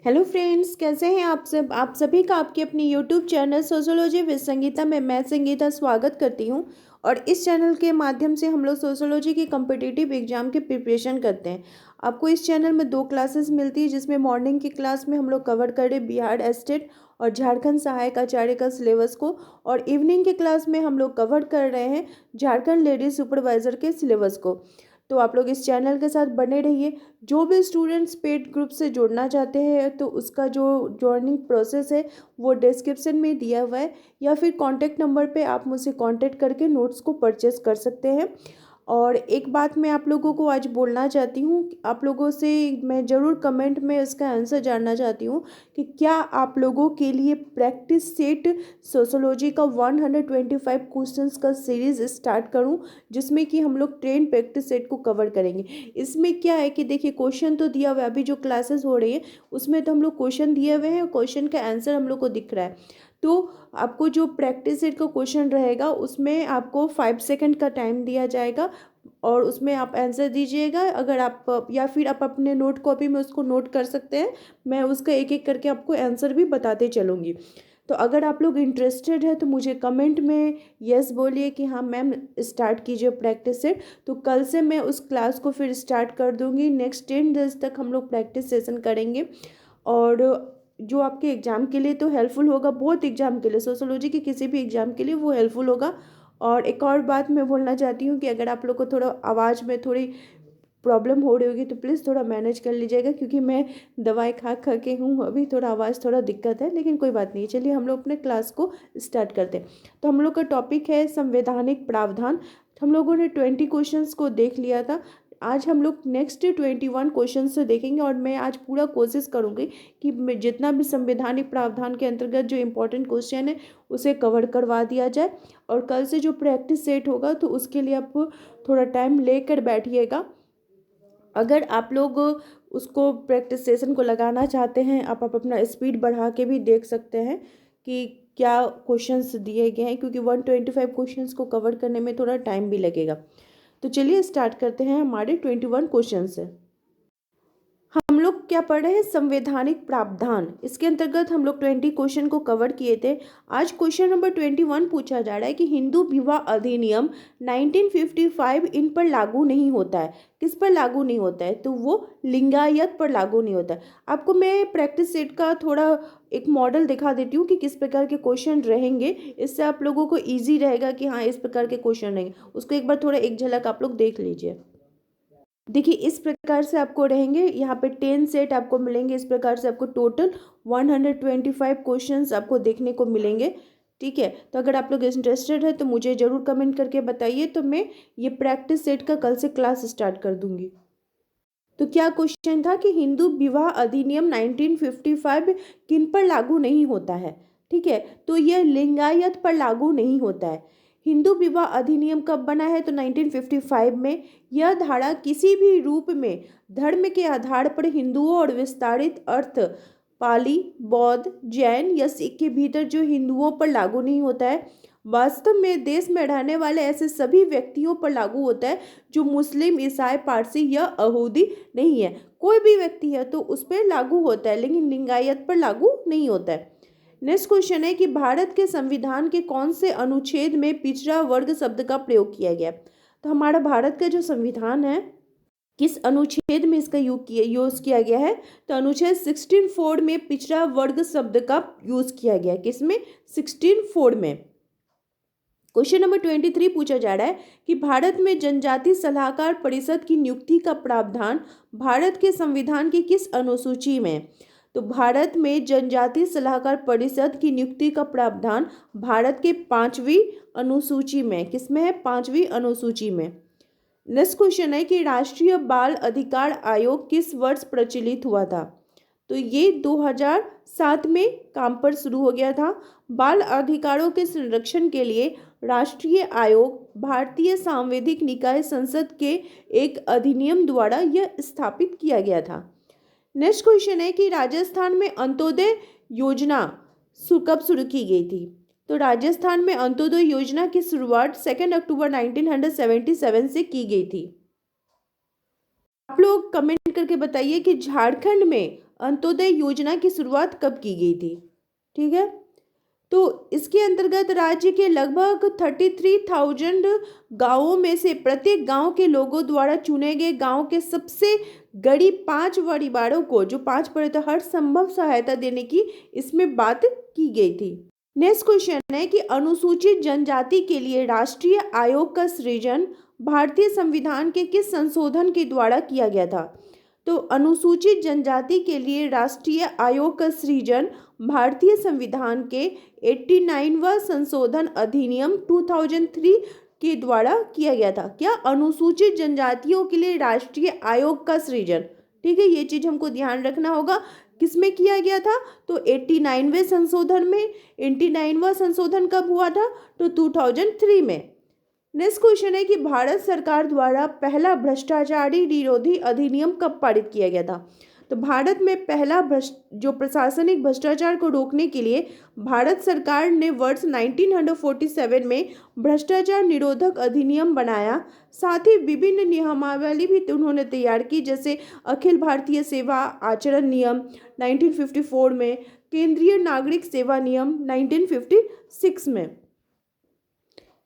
Hello friends, कैसे हैं आप सब। आप सभी का आपके अपनी YouTube channel sociology with Sangeeta में मैं संगीता स्वागत करती हूं। और इस चैनल के माध्यम से हम लोग सोशोलॉजी की कम्पिटिटिव एग्जाम की प्रिपरेशन करते हैं। आपको इस चैनल में 2 क्लासेस मिलती है, जिसमें मॉर्निंग की क्लास में हम लोग कवर करें बिहार एस्टेट और झारखंड सहायक आचार्य का सिलेबस को, और इवनिंग की क्लास में हम लोग कवर कर रहे हैं झारखंड लेडीज सुपरवाइजर के सिलेबस को। तो आप लोग इस चैनल के साथ बने रहिए। जो भी स्टूडेंट्स पेड ग्रुप से जुड़ना चाहते हैं तो उसका जो जॉइनिंग प्रोसेस है वो डिस्क्रिप्शन में दिया हुआ है, या फिर कॉन्टैक्ट नंबर पे आप मुझसे कांटेक्ट करके नोट्स को परचेस कर सकते हैं। और एक बात मैं आप लोगों को आज बोलना चाहती हूँ, आप लोगों से मैं ज़रूर कमेंट में इसका आंसर जानना चाहती हूँ कि क्या आप लोगों के लिए प्रैक्टिस सेट सोशोलॉजी का 125 क्वेश्चंस का सीरीज़ स्टार्ट करूँ, जिसमें कि हम लोग 10 प्रैक्टिस सेट को कवर करेंगे। इसमें क्या है कि देखिए, क्वेश्चन तो दिया हुआ है, अभी जो क्लासेस हो रही है उसमें तो हम लोग क्वेश्चन दिए हुए हैं, क्वेश्चन का आंसर हम लोग को दिख रहा है। तो आपको जो प्रैक्टिस सेट का क्वेश्चन रहेगा उसमें आपको 5 सेकंड का टाइम दिया जाएगा, और उसमें आप आंसर दीजिएगा। अगर आप या फिर आप अपने नोट कॉपी में उसको नोट कर सकते हैं, मैं उसका एक एक करके आपको आंसर भी बताते चलूँगी। तो अगर आप लोग इंटरेस्टेड है तो मुझे कमेंट में यस बोलिए कि हाँ मैम स्टार्ट कीजिए प्रैक्टिस सेट। तो कल से मैं उस क्लास को फिर स्टार्ट कर दूँगी। नेक्स्ट 10 डेज तक हम लोग प्रैक्टिस सेशन करेंगे, और जो आपके एग्ज़ाम के लिए तो हेल्पफुल होगा, बहुत एग्ज़ाम के लिए, सोशोलॉजी के किसी भी एग्ज़ाम के लिए वो हेल्पफुल होगा। और एक और बात मैं बोलना चाहती हूँ कि अगर आप लोग को थोड़ा आवाज़ में थोड़ी प्रॉब्लम हो रही होगी तो प्लीज़ थोड़ा मैनेज कर लीजिएगा, क्योंकि मैं दवाई खा खा के हूँ, अभी थोड़ा आवाज़ थोड़ा दिक्कत है, लेकिन कोई बात नहीं। चलिए हम लोग अपने क्लास को स्टार्ट करते हैं। तो हम लोग का टॉपिक है संवैधानिक प्रावधान। हम लोगों ने 20 क्वेश्चंस को देख लिया था। आज हम लोग नेक्स्ट 21 क्वेश्चन से देखेंगे, और मैं आज पूरा कोशिश करूँगी कि मैं जितना भी संवैधानिक प्रावधान के अंतर्गत जो इम्पोर्टेंट क्वेश्चन है उसे कवर करवा दिया जाए। और कल से जो प्रैक्टिस सेट होगा तो उसके लिए आप थोड़ा टाइम लेकर बैठिएगा। अगर आप लोग उसको प्रैक्टिस सेशन को लगाना चाहते हैं, आप अपना स्पीड बढ़ा के भी देख सकते हैं कि क्या क्वेश्चंस दिए गए हैं, क्योंकि 125 क्वेश्चंस को कवर करने में थोड़ा टाइम भी लगेगा। तो चलिए स्टार्ट करते हैं। हमारे 21 क्वेश्चन है। हम लोग क्या पढ़ रहे हैं, संवैधानिक प्रावधान। इसके अंतर्गत हम लोग 20 क्वेश्चन को कवर किए थे। आज क्वेश्चन नंबर 21 पूछा जा रहा है कि हिंदू विवाह अधिनियम 1955 इन पर लागू नहीं होता है। किस पर लागू नहीं होता है, तो वो लिंगायत पर लागू नहीं होता है। आपको मैं प्रैक्टिस सेट का थोड़ा एक मॉडल दिखा देती हूँ कि किस प्रकार के क्वेश्चन रहेंगे। इससे आप लोगों को ईजी रहेगा कि हाँ इस प्रकार के क्वेश्चन रहेंगे। उसको एक बार थोड़ा एक झलक आप लोग देख लीजिए। देखिए इस प्रकार से आपको रहेंगे, यहाँ पे 10 सेट आपको मिलेंगे। इस प्रकार से आपको टोटल 125 क्वेश्चंस आपको देखने को मिलेंगे। ठीक है, तो अगर आप लोग इंटरेस्टेड है तो मुझे ज़रूर कमेंट करके बताइए, तो मैं ये प्रैक्टिस सेट का कल से क्लास स्टार्ट कर दूंगी। तो क्या क्वेश्चन था कि हिंदू विवाह अधिनियम 1955 किन पर लागू नहीं होता है। ठीक है, तो यह लिंगायत पर लागू नहीं होता है। हिंदू विवाह अधिनियम कब बना है, तो 1955 में। यह धारा किसी भी रूप में धर्म के आधार पर हिंदुओं और विस्तारित अर्थ पाली, बौद्ध, जैन या सिख के भीतर जो हिंदुओं पर लागू नहीं होता है, वास्तव में देश में रहने वाले ऐसे सभी व्यक्तियों पर लागू होता है जो मुस्लिम, ईसाई, पारसी या यहूदी नहीं है। कोई भी व्यक्ति है तो उस पर लागू होता है, लेकिन लिंगायत पर लागू नहीं होता है। नेक्स्ट क्वेश्चन है कि भारत के संविधान के कौन से अनुच्छेद में पिछड़ा वर्ग शब्द का प्रयोग किया गया। तो हमारा भारत का जो संविधान है, किस अनुच्छेद में इसका यूज किया गया है, तो अनुच्छेद 16(4) में पिछड़ा वर्ग शब्द का यूज किया गया है। किसमें, 16(4) में। क्वेश्चन नंबर 23 पूछा जा रहा है कि भारत में जनजाति सलाहकार परिषद की नियुक्ति का प्रावधान भारत के संविधान की किस अनुसूची में। तो भारत में जनजाति सलाहकार परिषद की नियुक्ति का प्रावधान भारत के 5वीं अनुसूची में। किसमें है, 5वीं अनुसूची में। नेक्स्ट क्वेश्चन है कि राष्ट्रीय बाल अधिकार आयोग किस वर्ष प्रचलित हुआ था। तो ये 2007 में काम पर शुरू हो गया था। बाल अधिकारों के संरक्षण के लिए राष्ट्रीय आयोग भारतीय सांविधिक निकाय संसद के एक अधिनियम द्वारा यह स्थापित किया गया था। नेक्स्ट क्वेश्चन है कि राजस्थान में अंत्योदय योजना कब शुरू की गई थी। तो राजस्थान में अंत्योदय योजना की शुरुआत 2 अक्टूबर 1977 से की गई थी। आप लोग कमेंट करके बताइए कि झारखंड में अंत्योदय योजना की शुरुआत कब की गई थी? ठीक है, तो इसके अंतर्गत राज्य के लगभग 33,000 गांवों में से प्रत्येक गांव के लोगों द्वारा चुने गए गांव के सबसे गरीब 5 परिवारों को, जो 5 परिवार, हर संभव सहायता देने की इसमें बात की गई थी। नेक्स्ट क्वेश्चन है कि अनुसूचित जनजाति के लिए राष्ट्रीय आयोग का सृजन भारतीय संविधान के किस संशोधन के द्वारा किया गया था? तो अनुसूचित जनजाति के लिए राष्ट्रीय आयोग का सृजन भारतीय संविधान के 89वां संशोधन अधिनियम 2003 के द्वारा किया गया था। क्या? अनुसूचित जनजातियों के लिए राष्ट्रीय आयोग का सृजन। ठीक है, ये चीज हमको ध्यान रखना होगा। किसमें किया गया था? तो 89वें संशोधन में। 89वां संशोधन कब हुआ था? तो 2003 में। नेक्स्ट क्वेश्चन है कि भारत सरकार द्वारा पहला भ्रष्टाचारी निरोधी अधिनियम कब पारित किया गया था? तो भारत में पहला जो प्रशासनिक भ्रष्टाचार को रोकने के लिए भारत सरकार ने वर्ष 1947 में भ्रष्टाचार निरोधक अधिनियम बनाया। साथ ही विभिन्न नियमावली भी उन्होंने तैयार की, जैसे अखिल भारतीय सेवा आचरण नियम 1954 में, केंद्रीय नागरिक सेवा नियम 1956 में।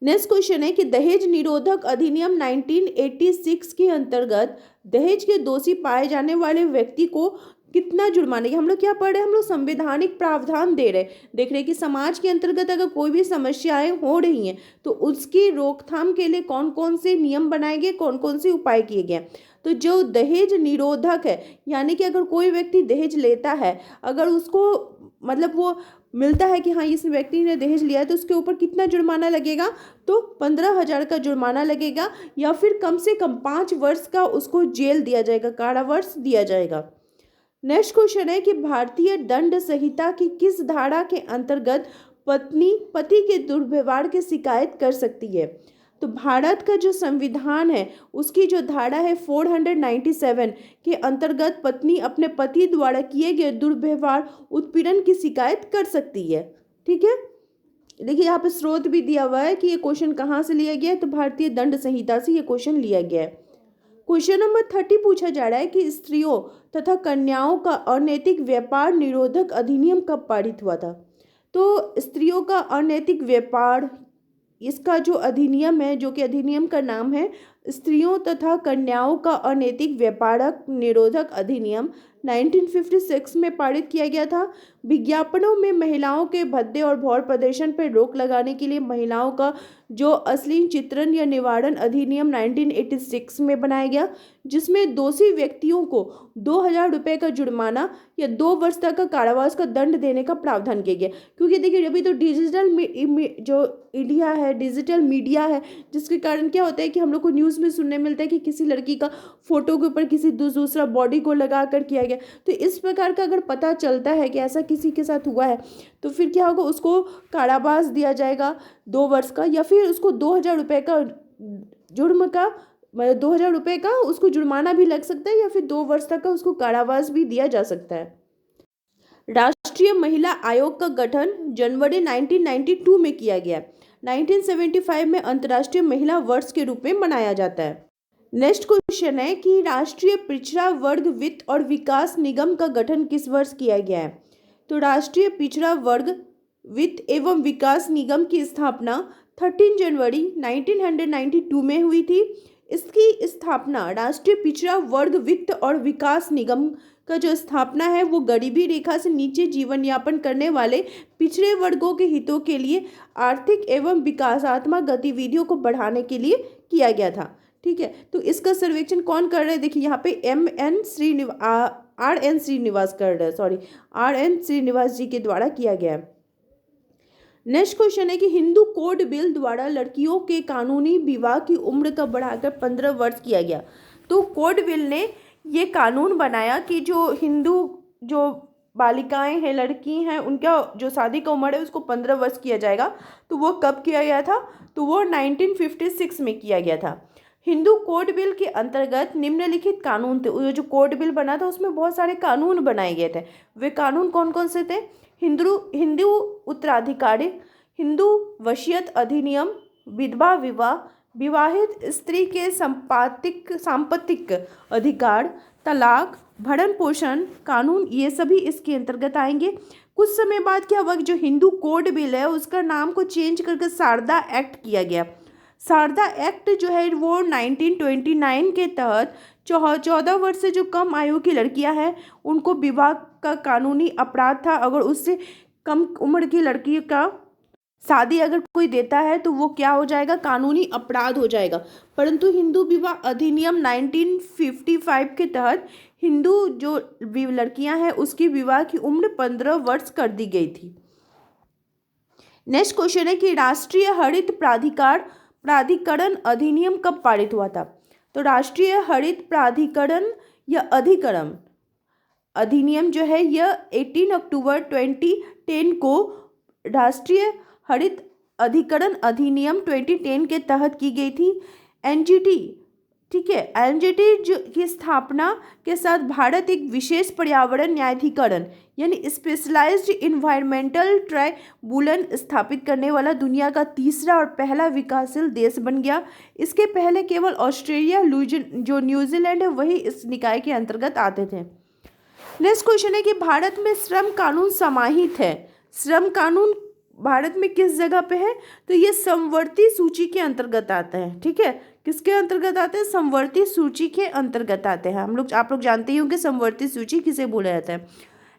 नेक्स्ट क्वेश्चन है कि दहेज निरोधक अधिनियम 1986 के अंतर्गत दहेज के दोषी पाए जाने वाले व्यक्ति को कितना जुर्माना, हम लोग क्या पढ़ रहे हैं? हम लोग संवैधानिक प्रावधान देख रहे कि समाज के अंतर्गत अगर कोई भी समस्याएं हो रही हैं तो उसकी रोकथाम के लिए कौन कौन से नियम बनाए गए, कौन कौन से उपाय किए गए। तो जो दहेज निरोधक है, यानी कि अगर कोई व्यक्ति दहेज लेता है, अगर उसको मतलब वो मिलता है कि हाँ इस व्यक्ति ने दहेज लिया है, तो उसके ऊपर कितना जुर्माना लगेगा? तो 15,000 का जुर्माना लगेगा, या फिर कम से कम 5 वर्ष का उसको जेल दिया जाएगा, कारावास दिया जाएगा। नेक्स्ट क्वेश्चन है कि भारतीय दंड संहिता की किस धारा के अंतर्गत पत्नी पति के दुर्व्यवहार की शिकायत कर सकती है? तो भारत का जो संविधान है उसकी जो धारा है 497 के अंतर्गत पत्नी अपने पति द्वारा किए गए दुर्व्यवहार उत्पीड़न की शिकायत कर सकती है। ठीक है, देखिए यहाँ पे स्रोत भी दिया हुआ है कि ये क्वेश्चन कहाँ से लिया गया है, तो भारतीय दंड संहिता से ये क्वेश्चन लिया गया है। क्वेश्चन नंबर 30 पूछा जा रहा है कि स्त्रियों तथा कन्याओं का अनैतिक व्यापार निरोधक अधिनियम कब पारित हुआ था? तो स्त्रियों का अनैतिक व्यापार, इसका जो अधिनियम है, जो कि अधिनियम का नाम है स्त्रियों तथा कन्याओं का अनैतिक व्यापारक निरोधक अधिनियम 1956 में पारित किया गया था। विज्ञापनों में महिलाओं के भद्दे और भौर प्रदर्शन पर रोक लगाने के लिए महिलाओं का जो अश्लील चित्रण या निवारण अधिनियम 1986 में बनाया गया, जिसमें दोषी व्यक्तियों को 2,000 रुपये का जुर्माना या 2 वर्ष तक का कारावास का दंड देने का प्रावधान किया गया। क्योंकि देखिए अभी तो डिजिटल जो इंडिया है, डिजिटल मीडिया है, जिसके कारण क्या होता है कि हम लोग को न्यूज़ में सुनने मिलता है कि किसी लड़की का फोटो के ऊपर किसी दूसरा बॉडी को लगा कर किया गया। तो इस प्रकार का अगर पता चलता है कि ऐसा किसी के साथ हुआ है तो फिर क्या होगा, उसको कारावास दिया जाएगा 2 वर्ष का, या फिर उसको 2,000 रुपये का जुर्म का 2,000 रुपये का उसको जुर्माना भी लग सकता है, या फिर 2 वर्ष तक का उसको कारावास भी दिया जा सकता है। राष्ट्रीय महिला आयोग का गठन जनवरी 1992 में किया गया। 1975 में अंतर्राष्ट्रीय महिला वर्ष के रूप में मनाया जाता है। नेक्स्ट क्वेश्चन है कि राष्ट्रीय पिछड़ा वर्ग वित्त और विकास निगम का गठन किस वर्ष किया गया है? तो राष्ट्रीय पिछड़ा वर्ग वित्त एवं विकास निगम की स्थापना 13 जनवरी 1992 में हुई थी। इसकी स्थापना राष्ट्रीय पिछड़ा वर्ग वित्त और विकास निगम का जो स्थापना है वो गरीबी रेखा से नीचे जीवन यापन करने वाले पिछड़े वर्गों के हितों के लिए आर्थिक एवं विकासात्मक गतिविधियों को बढ़ाने के लिए किया गया था। ठीक है, तो इसका सर्वेक्षण कौन कर रहे हैं? देखिए यहाँ पे आर.एन. श्रीनिवास कर रहे हैं, आर.एन. श्रीनिवास जी के द्वारा किया गया है। नेक्स्ट क्वेश्चन है कि हिंदू कोड बिल द्वारा लड़कियों के कानूनी विवाह की उम्र का बढ़ाकर 15 वर्ष किया गया। तो कोड बिल ने ये कानून बनाया कि जो हिंदू जो बालिकाएं हैं, लड़की हैं, उनका जो शादी का उम्र है उसको 15 वर्ष किया जाएगा। तो वो कब किया गया था? तो वो 1956 में किया गया था। हिंदू कोड बिल के अंतर्गत निम्नलिखित कानून थे। जो कोड बिल बना था उसमें बहुत सारे कानून बनाए गए थे। वे कानून कौन कौन से थे? हिंदू उत्तराधिकारी, हिंदू वसीयत अधिनियम, विधवा विवाह, विवाहित स्त्री के सांपत्तिक अधिकार, तलाक, भरण पोषण कानून, ये सभी इसके अंतर्गत आएंगे। कुछ समय बाद क्या हुआ कि जो हिंदू कोड बिल है उसका नाम को चेंज करके शारदा एक्ट किया गया। शारदा एक्ट जो है वो 1929 के तहत 14 वर्ष से जो कम आयु की लड़कियां हैं उनको विवाह का कानूनी अपराध था। अगर उससे कम उम्र की लड़की का शादी अगर कोई देता है तो वो क्या हो जाएगा, कानूनी अपराध हो जाएगा। परंतु हिंदू विवाह अधिनियम 1955 के तहत हिंदू जो लड़कियां हैं उसकी विवाह की उम्र 15 वर्ष कर दी गई थी। नेक्स्ट क्वेश्चन है कि राष्ट्रीय हरित प्राधिकरण अधिनियम कब पारित हुआ था। तो राष्ट्रीय हरित प्राधिकरण या अधिकरण अधिनियम जो है यह 18 अक्टूबर 2010 को राष्ट्रीय हरित अधिकरण अधिनियम 2010 के तहत की गई थी। एनजीटी, ठीक है, एनजीटी की स्थापना के साथ भारत एक विशेष पर्यावरण न्यायाधिकरण यानी स्पेशलाइज्ड इन्वायरमेंटल ट्राइब्यूनल स्थापित करने वाला दुनिया का तीसरा और पहला विकासशील देश बन गया। इसके पहले केवल ऑस्ट्रेलिया, जो न्यूजीलैंड है, वही इस निकाय के अंतर्गत आते थे। नेक्स्ट क्वेश्चन है कि भारत में श्रम कानून समाहित है। श्रम कानून भारत में किस जगह पे है, तो ये समवर्ती सूची के अंतर्गत आता है। ठीक है, किसके अंतर्गत आते हैं, समवर्ती सूची के अंतर्गत आते हैं। आप लोग जानते ही होंगे समवर्ती सूची किसे बोला जाता है।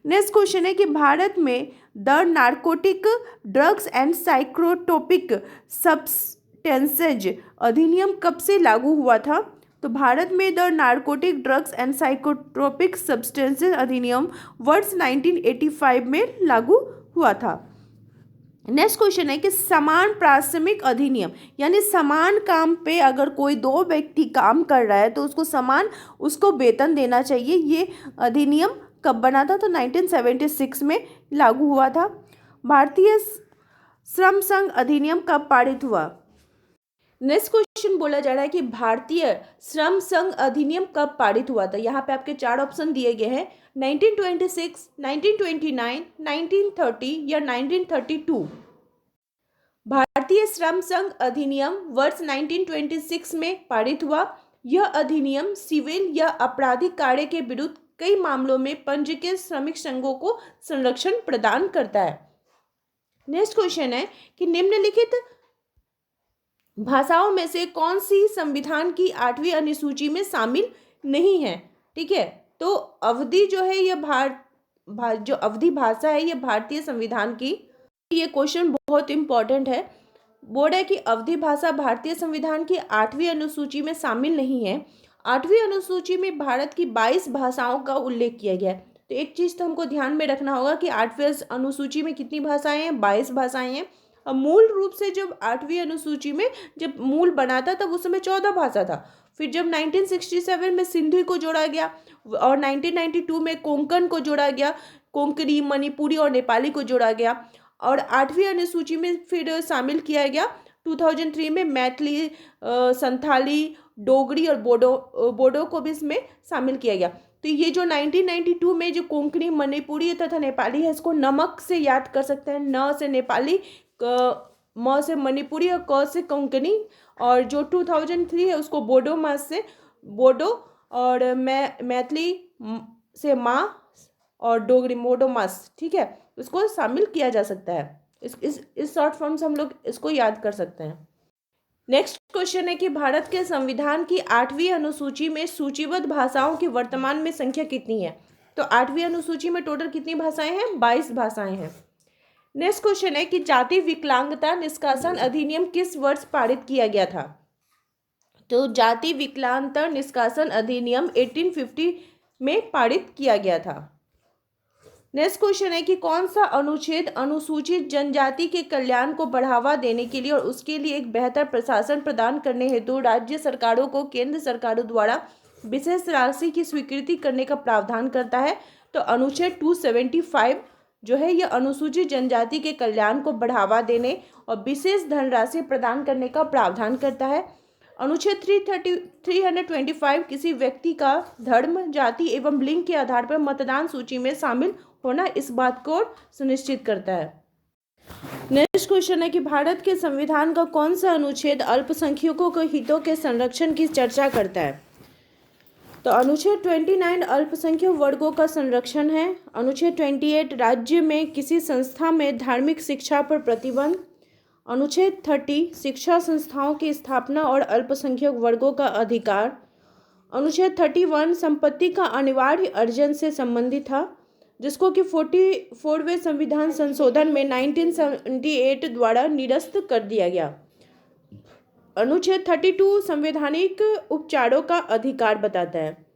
नेक्स्ट क्वेश्चन है कि भारत में the narcotic drugs and psychotropic substances अधिनियम कब से लागू हुआ था। तो भारत में the narcotic drugs and psychotropic substances अधिनियम वर्ष 1985 में लागू हुआ था। नेक्स्ट क्वेश्चन है कि समान पारिश्रमिक अधिनियम यानी समान काम पे अगर कोई दो व्यक्ति काम कर रहा है तो उसको वेतन देना चाहिए। ये अधिनियम कब बना था, तो 1976 में लागू हुआ था। भारतीय श्रम संघ अधिनियम कब पारित हुआ। नेक्स्ट क्वेश्चन बोला जा रहा है कि भारतीय श्रम संघ अधिनियम कब पारित हुआ था। यहाँ पे आपके 4 ऑप्शन दिए गए हैं, 1926, 1929, 1930 या 1932। भारतीय श्रम संघ अधिनियम वर्ष 1926 में पारित हुआ। यह अधिनियम सिविल या आपराधिक कार्य के विरुद्ध कई मामलों में पंजीकृत श्रमिक संघों को संरक्षण प्रदान करता है। नेक्स्ट क्वेश्चन है कि निम्नलिखित भाषाओं में से कौन सी संविधान की 8वीं अनुसूची में शामिल नहीं है। ठीक है, तो अवधी जो है यह जो अवधी भाषा है यह भारतीय संविधान की, ये क्वेश्चन बहुत इंपॉर्टेंट है। बोर्ड है कि अवधी भाषा भारतीय संविधान की 8वीं अनुसूची में शामिल नहीं है। 8वीं अनुसूची में भारत की 22 भाषाओं का उल्लेख किया गया है। तो एक चीज़ तो हमको ध्यान में रखना होगा कि 8वीं अनुसूची में कितनी भाषाएं हैं, 22 भाषाएं हैं। अब मूल रूप से जब 8वीं अनुसूची में जब मूल बना था तब उस समय 14 भाषा था। फिर जब 1967 में सिंधी को जोड़ा गया और 1992 में कोंकण को जोड़ा गया, कोंकणी, मणिपुरी और नेपाली को जोड़ा गया, और 8वीं अनुसूची में फिर शामिल किया गया 2003 में मैथिली, संथाली, डोगरी और बोडो को भी इसमें शामिल किया गया। तो ये जो 1992 में जो कोंकणी, मणिपुरी तथा नेपाली है इसको नमक से याद कर सकते हैं। न से नेपाली, म से मणिपुरी और क से कोंकणी, और जो 2003 है उसको बोडो मास से बोडो, और मैथिली से माँ और डोगरी मोडो मास। ठीक है, इसको शामिल किया जा सकता है। इस शॉर्ट फॉर्म से हम लोग इसको याद कर सकते हैं। नेक्स्ट क्वेश्चन है कि भारत के संविधान की 8वीं अनुसूची में सूचीबद्ध भाषाओं की वर्तमान में संख्या कितनी है। तो 8वीं अनुसूची में टोटल कितनी भाषाएं हैं, 22 भाषाएं हैं। नेक्स्ट क्वेश्चन है कि जाति विकलांगता निष्कासन अधिनियम किस वर्ष पारित किया गया था। तो जाति विकलांगता निष्कासन अधिनियम 1850 में पारित किया गया था। नेक्स्ट क्वेश्चन है कि कौन सा अनुच्छेद अनुसूचित जनजाति के कल्याण को बढ़ावा देने के लिए और उसके लिए एक बेहतर प्रशासन प्रदान करने हेतु राज्य सरकारों को केंद्र सरकारों द्वारा विशेष राशि की स्वीकृति करने का प्रावधान करता है। तो अनुच्छेद 275 जो है यह अनुसूचित जनजाति के कल्याण को बढ़ावा देने और विशेष धनराशि प्रदान करने का प्रावधान करता है। अनुच्छेद 325 किसी व्यक्ति का धर्म, जाति एवं लिंग के आधार पर मतदान सूची में शामिल होना इस बात को सुनिश्चित करता है। नेक्स्ट क्वेश्चन है कि भारत के संविधान का कौन सा अनुच्छेद अल्पसंख्यकों के हितों के संरक्षण की चर्चा करता है। तो अनुच्छेद 29 अल्पसंख्यक वर्गों का संरक्षण है। अनुच्छेद 28 राज्य में किसी संस्था में धार्मिक शिक्षा पर प्रतिबंध। अनुच्छेद 30 शिक्षा संस्थाओं की स्थापना और अल्पसंख्यक वर्गों का अधिकार। अनुच्छेद 31 संपत्ति का अनिवार्य अर्जन से संबंधित था, जिसको कि 44वें संविधान संशोधन में 1978 द्वारा निरस्त कर दिया गया। अनुच्छेद 32 संवैधानिक उपचारों का अधिकार बताता है।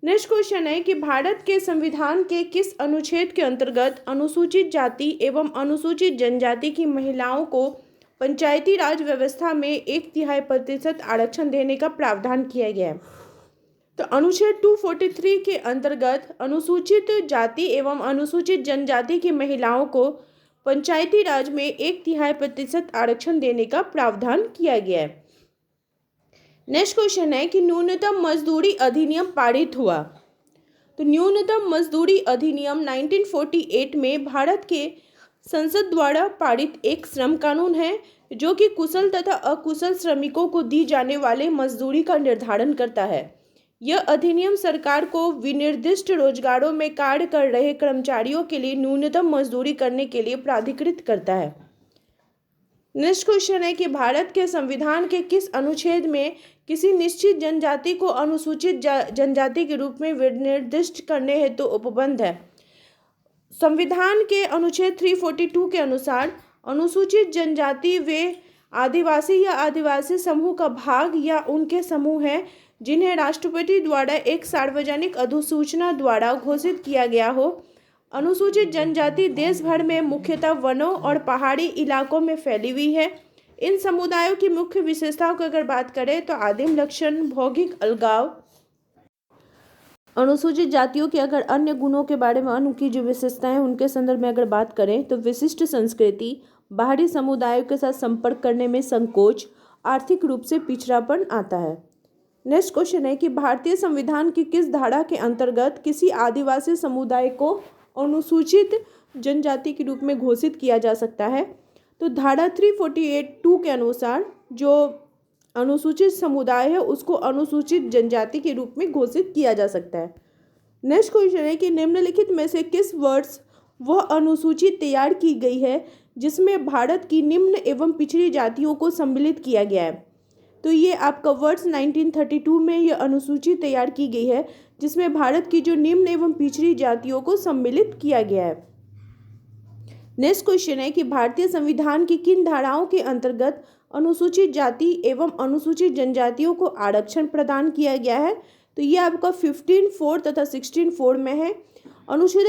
नेक्स्ट क्वेश्चन है कि भारत के संविधान के किस अनुच्छेद के अंतर्गत अनुसूचित जाति एवं अनुसूचित जनजाति की महिलाओं को पंचायती राज व्यवस्था में 1/3% आरक्षण देने का प्रावधान किया गया है? तो अनुच्छेद 243 के अंतर्गत अनुसूचित जाति एवं अनुसूचित जनजाति की महिलाओं को पंचायती राज में 1/3% आरक्षण देने का प्रावधान किया गया है। नेक्स्ट क्वेश्चन है कि न्यूनतम मजदूरी अधिनियम पारित हुआ। तो न्यूनतम मजदूरी अधिनियम 1948 में भारत के संसद द्वारा पारित एक श्रम कानून है, जो कि कुशल तथा अकुशल श्रमिकों को दी जाने वाले मजदूरी का निर्धारण करता है। यह अधिनियम सरकार को विनिर्दिष्ट रोजगारों में कार्य कर रहे कर्मचारियों के लिए न्यूनतम मजदूरी करने के लिए प्राधिकृत करता है। नेक्स्ट क्वेश्चन है कि भारत के संविधान के किस अनुच्छेद में किसी निश्चित जनजाति को अनुसूचित जनजाति के रूप में विनिर्दिष्ट करने हेतु उपबंध है? संविधान के अनुच्छेद 342 के अनुसार अनुसूचित जनजाति वे आदिवासी या आदिवासी समूह का भाग या उनके समूह हैं जिन्हें राष्ट्रपति द्वारा एक सार्वजनिक अधिसूचना द्वारा घोषित किया गया हो। अनुसूचित जनजाति देश भर में मुख्यतः वनों और पहाड़ी इलाकों में फैली हुई है। इन समुदायों की मुख्य विशेषताओं की अगर बात करें तो आदिम लक्षण, भौगोलिक अलगाव। अनुसूचित जातियों के अगर अन्य गुणों के बारे में, उनकी जो विशेषताएं उनके संदर्भ में अगर बात करें तो विशिष्ट संस्कृति, बाहरी समुदायों के साथ संपर्क करने में संकोच, आर्थिक रूप से पिछड़ापन आता है। नेक्स्ट क्वेश्चन है कि भारतीय संविधान की किस धारा के अंतर्गत किसी आदिवासी समुदाय को अनुसूचित जनजाति के रूप में घोषित किया जा सकता है? तो धारा 348(2) के अनुसार जो अनुसूचित समुदाय है उसको अनुसूचित जनजाति के रूप में घोषित किया जा सकता है। नेक्स्ट क्वेश्चन है कि निम्नलिखित में से किस वर्ष वह अनुसूची तैयार की गई है जिसमें भारत की निम्न एवं पिछड़ी जातियों को सम्मिलित किया गया है? तो ये आपका वर्ष 1932 में यह अनुसूची तैयार की गई है जिसमें भारत की जो निम्न एवं पिछड़ी जातियों को सम्मिलित किया गया है। नेक्स्ट क्वेश्चन है कि भारतीय संविधान की किन धाराओं के अंतर्गत अनुसूचित जाति एवं अनुसूचित जनजातियों को आरक्षण प्रदान किया गया है? तो ये आपका 15(4) तथा 16(4) में है। अनुच्छेद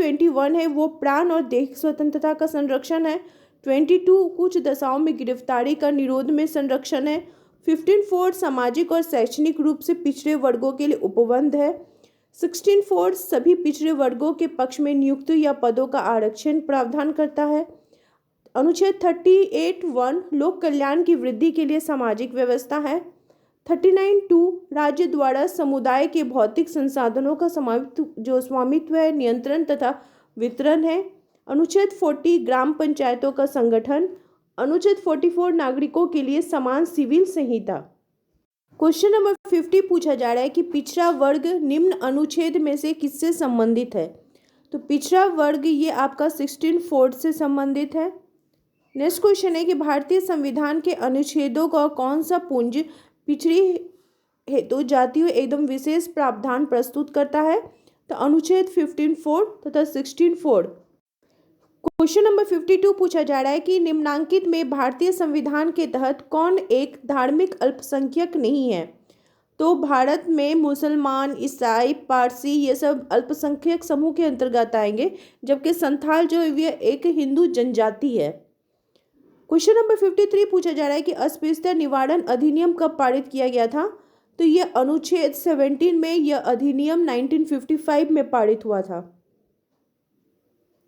21 है वो प्राण और देह स्वतंत्रता का संरक्षण है। 22 कुछ दशाओं में गिरफ्तारी का निरोध में संरक्षण है। 15(4) सामाजिक और शैक्षणिक रूप से पिछड़े वर्गों के लिए उपबंध है। 16(4) सभी पिछड़े वर्गों के पक्ष में नियुक्ति या पदों का आरक्षण प्रावधान करता है। अनुच्छेद 38(1) लोक कल्याण की वृद्धि के लिए सामाजिक व्यवस्था है। 39(2) राज्य द्वारा समुदाय के भौतिक संसाधनों का स्वामित्व है, नियंत्रण तथा वितरण है। अनुच्छेद 40 ग्राम पंचायतों का संगठन। अनुच्छेद 44 नागरिकों के लिए समान सिविल संहिता। क्वेश्चन नंबर 50 पूछा जा रहा है कि पिछड़ा वर्ग निम्न अनुच्छेद में से किससे संबंधित है? तो पिछड़ा वर्ग ये आपका 16(4) से संबंधित है। नेक्स्ट क्वेश्चन है कि भारतीय संविधान के अनुच्छेदों का कौन सा पुंज पिछड़ी हेतु जातियों एकदम विशेष प्रावधान प्रस्तुत करता है? तो अनुच्छेद 15(4) तथा 16(4। क्वेश्चन नंबर 52 पूछा जा रहा है कि निम्नांकित में भारतीय संविधान के तहत कौन एक धार्मिक अल्पसंख्यक नहीं है? तो भारत में मुसलमान, ईसाई, पारसी ये सब अल्पसंख्यक समूह के अंतर्गत आएंगे, जबकि संथाल जो है एक हिंदू जनजाति है। क्वेश्चन नंबर 53 पूछा जा रहा है कि अस्पृश्यता निवारण अधिनियम कब पारित किया गया था? तो यह अनुच्छेद 17 में यह अधिनियम 1955 में पारित हुआ था।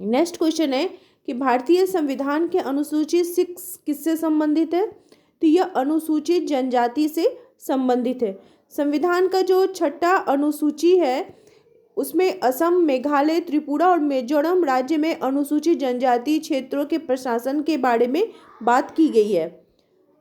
नेक्स्ट क्वेश्चन है कि भारतीय संविधान के अनुसूची 6 किससे संबंधित है? तो यह अनुसूचित जनजाति से संबंधित है। संविधान का जो 6ठा अनुसूची है उसमें असम, मेघालय, त्रिपुरा और मिजोरम राज्य में अनुसूचित जनजाति क्षेत्रों के प्रशासन के बारे में बात की गई है।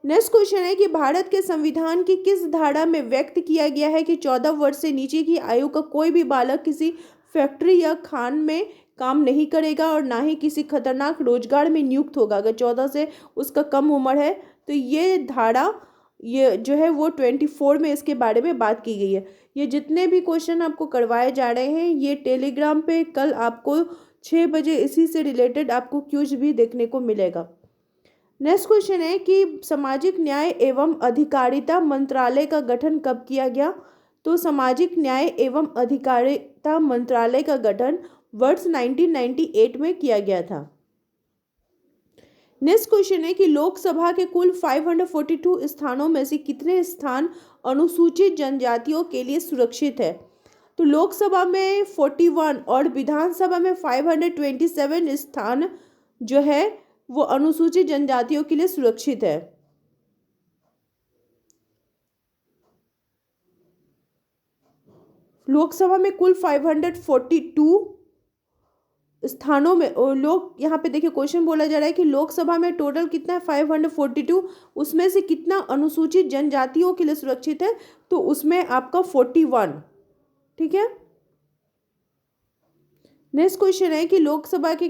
नेक्स्ट क्वेश्चन है कि भारत के संविधान की किस धारा में व्यक्त किया गया है कि 14 वर्ष से नीचे की आयु का कोई भी बालक किसी फैक्ट्री या खान में काम नहीं करेगा और ना ही किसी खतरनाक रोजगार में नियुक्त होगा अगर 14 से उसका कम उम्र है। तो ये धारा ये जो है वो 24 में इसके बारे में बात की गई है। ये जितने भी क्वेश्चन आपको करवाए जा रहे हैं ये टेलीग्राम पे कल आपको 6 बजे इसी से रिलेटेड आपको क्यूज भी देखने को मिलेगा। नेक्स्ट क्वेश्चन है कि सामाजिक न्याय एवं अधिकारिता मंत्रालय का गठन कब किया गया। तो सामाजिक न्याय एवं अधिकारिता मंत्रालय का गठन वर्ष 1998 में किया गया था। नेक्स्ट क्वेश्चन है कि लोकसभा के कुल 542 स्थानों में से कितने स्थान अनुसूचित जनजातियों के लिए सुरक्षित है। तो लोकसभा में 41 और विधानसभा में 527 स्थान जो है वो अनुसूचित जनजातियों के लिए सुरक्षित है। लोकसभा में कुल 542 स्थानों में और लोग यहाँ पे देखिए क्वेश्चन बोला जा रहा है कि लोकसभा में टोटल कितना है 542, उसमें से कितना अनुसूचित जनजातियों के लिए सुरक्षित है। तो उसमें आपका 41। ठीक है। नेक्स्ट क्वेश्चन है कि लोकसभा के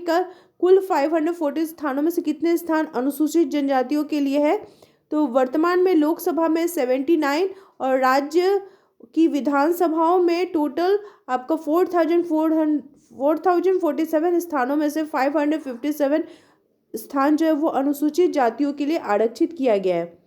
कुल 540 स्थानों में से कितने स्थान अनुसूचित जनजातियों के लिए है। तो वर्तमान में लोकसभा में 79 और राज्य की विधानसभाओं में टोटल आपका 4047 स्थानों में से 557 स्थान जो है वो अनुसूचित जातियों के लिए आरक्षित किया गया है।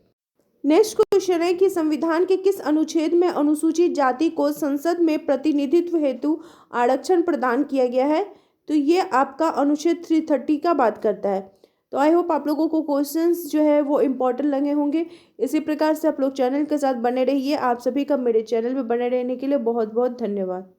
नेक्स्ट क्वेश्चन है कि संविधान के किस अनुच्छेद में अनुसूचित जाति को संसद में प्रतिनिधित्व हेतु आरक्षण प्रदान किया गया है। तो ये आपका अनुच्छेद 330 का बात करता है। तो आई होप आप लोगों को क्वेश्चंस जो है वो इम्पोर्टेंट लगे होंगे। इसी प्रकार से आप लोग चैनल के साथ बने रहिए। आप सभी का मेरे चैनल में बने रहने के लिए बहुत बहुत धन्यवाद।